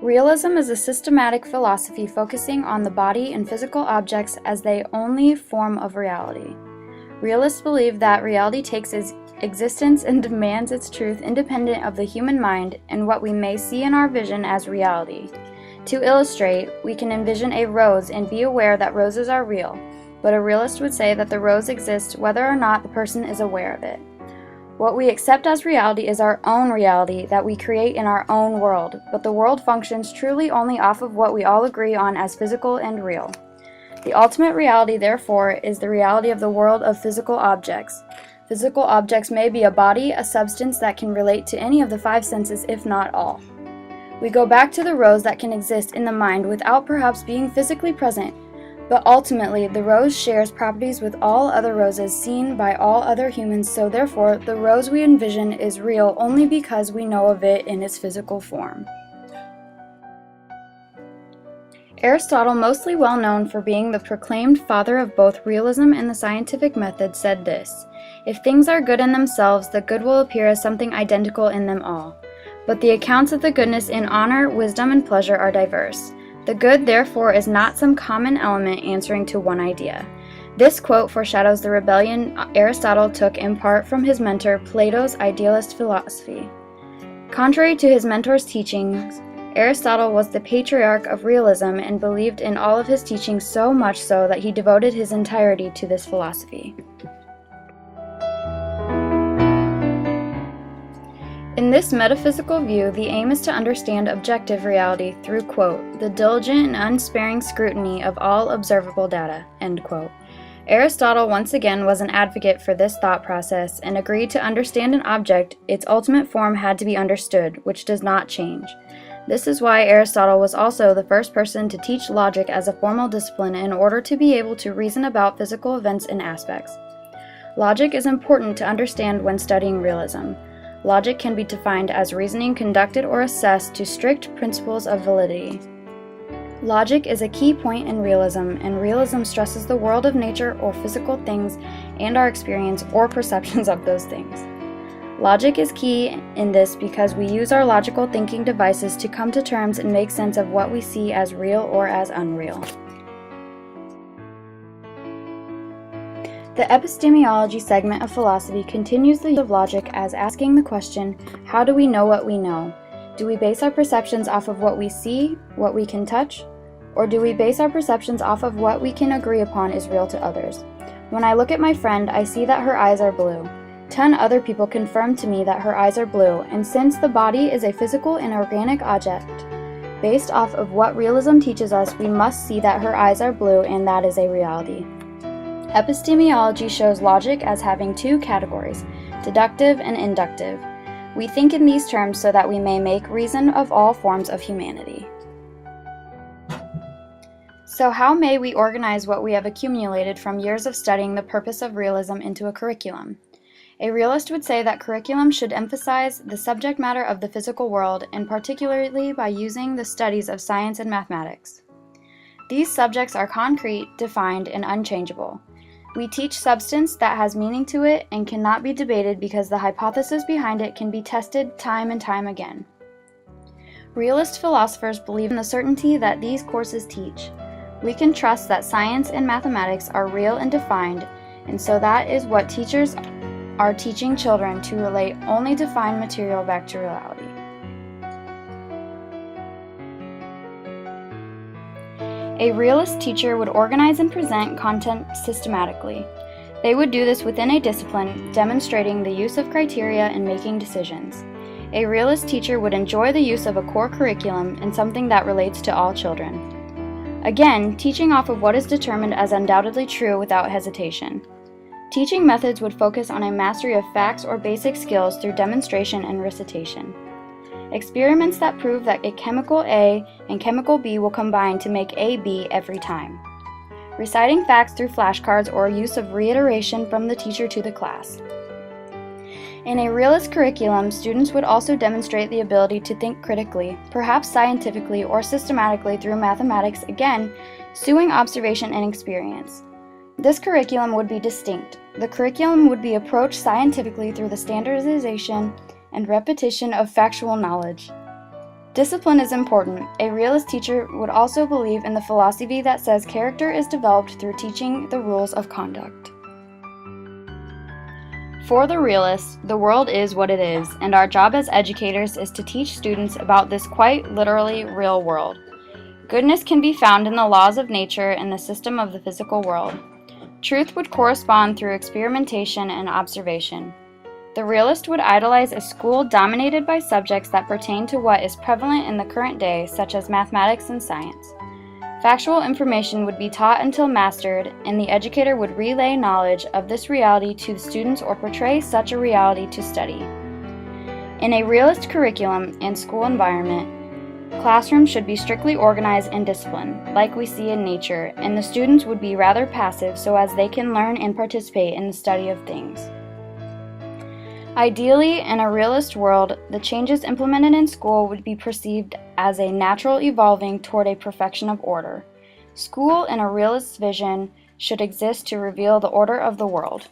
Realism is a systematic philosophy focusing on the body and physical objects as the only form of reality. Realists believe that reality takes its existence and demands its truth independent of the human mind and what we may see in our vision as reality. To illustrate, we can envision a rose and be aware that roses are real, but a realist would say that the rose exists whether or not the person is aware of it. What we accept as reality is our own reality that we create in our own world, but the world functions truly only off of what we all agree on as physical and real. The ultimate reality, therefore, is the reality of the world of physical objects. Physical objects may be a body, a substance that can relate to any of the five senses, if not all. We go back to the rose that can exist in the mind without perhaps being physically present, but ultimately the rose shares properties with all other roses seen by all other humans, so therefore the rose we envision is real only because we know of it in its physical form. Aristotle, mostly well known for being the proclaimed father of both realism and the scientific method, said this: "If things are good in themselves, the good will appear as something identical in them all. But the accounts of the goodness in honor, wisdom, and pleasure are diverse. The good, therefore, is not some common element answering to one idea." This quote foreshadows the rebellion Aristotle took in part from his mentor Plato's idealist philosophy. Contrary to his mentor's teachings, Aristotle was the patriarch of realism and believed in all of his teachings so much so that he devoted his entirety to this philosophy. In this metaphysical view, the aim is to understand objective reality through, quote, "the diligent and unsparing scrutiny of all observable data," end quote. Aristotle once again was an advocate for this thought process and agreed to understand an object, its ultimate form had to be understood, which does not change. This is why Aristotle was also the first person to teach logic as a formal discipline in order to be able to reason about physical events and aspects. Logic is important to understand when studying realism. Logic can be defined as reasoning conducted or assessed to strict principles of validity. Logic is a key point in realism, and realism stresses the world of nature or physical things and our experience or perceptions of those things. Logic is key in this because we use our logical thinking devices to come to terms and make sense of what we see as real or as unreal. The epistemology segment of philosophy continues the use of logic as asking the question, how do we know what we know? Do we base our perceptions off of what we see, what we can touch? Or do we base our perceptions off of what we can agree upon is real to others? When I look at my friend, I see that her eyes are blue. 10 other people confirm to me that her eyes are blue, and since the body is a physical and organic object, based off of what realism teaches us, we must see that her eyes are blue, and that is a reality. Epistemology shows logic as having two categories, deductive and inductive. We think in these terms so that we may make reason of all forms of humanity. So how may we organize what we have accumulated from years of studying the purpose of realism into a curriculum? A realist would say that curriculum should emphasize the subject matter of the physical world, and particularly by using the studies of science and mathematics. These subjects are concrete, defined, and unchangeable. We teach substance that has meaning to it and cannot be debated because the hypothesis behind it can be tested time and time again. Realist philosophers believe in the certainty that these courses teach. We can trust that science and mathematics are real and defined, and so that is what teachers are teaching children to relate only defined material back to reality. A realist teacher would organize and present content systematically. They would do this within a discipline, demonstrating the use of criteria in making decisions. A realist teacher would enjoy the use of a core curriculum and something that relates to all children. Again, teaching off of what is determined as undoubtedly true without hesitation. Teaching methods would focus on a mastery of facts or basic skills through demonstration and recitation. Experiments that prove that a chemical A and chemical B will combine to make AB every time. Reciting facts through flashcards or use of reiteration from the teacher to the class. In a realist curriculum, students would also demonstrate the ability to think critically, perhaps scientifically or systematically through mathematics, again, suing observation and experience. This curriculum would be distinct. The curriculum would be approached scientifically through the standardization and repetition of factual knowledge. Discipline is important. A realist teacher would also believe in the philosophy that says character is developed through teaching the rules of conduct. For the realist, the world is what it is, and our job as educators is to teach students about this quite literally real world. Goodness can be found in the laws of nature and the system of the physical world. Truth would correspond through experimentation and observation. The realist would idolize a school dominated by subjects that pertain to what is prevalent in the current day, such as mathematics and science. Factual information would be taught until mastered, and the educator would relay knowledge of this reality to the students or portray such a reality to study. In a realist curriculum and school environment, classrooms should be strictly organized and disciplined, like we see in nature, and the students would be rather passive so as they can learn and participate in the study of things. Ideally, in a realist world, the changes implemented in school would be perceived as a natural evolving toward a perfection of order. School, in a realist vision, should exist to reveal the order of the world.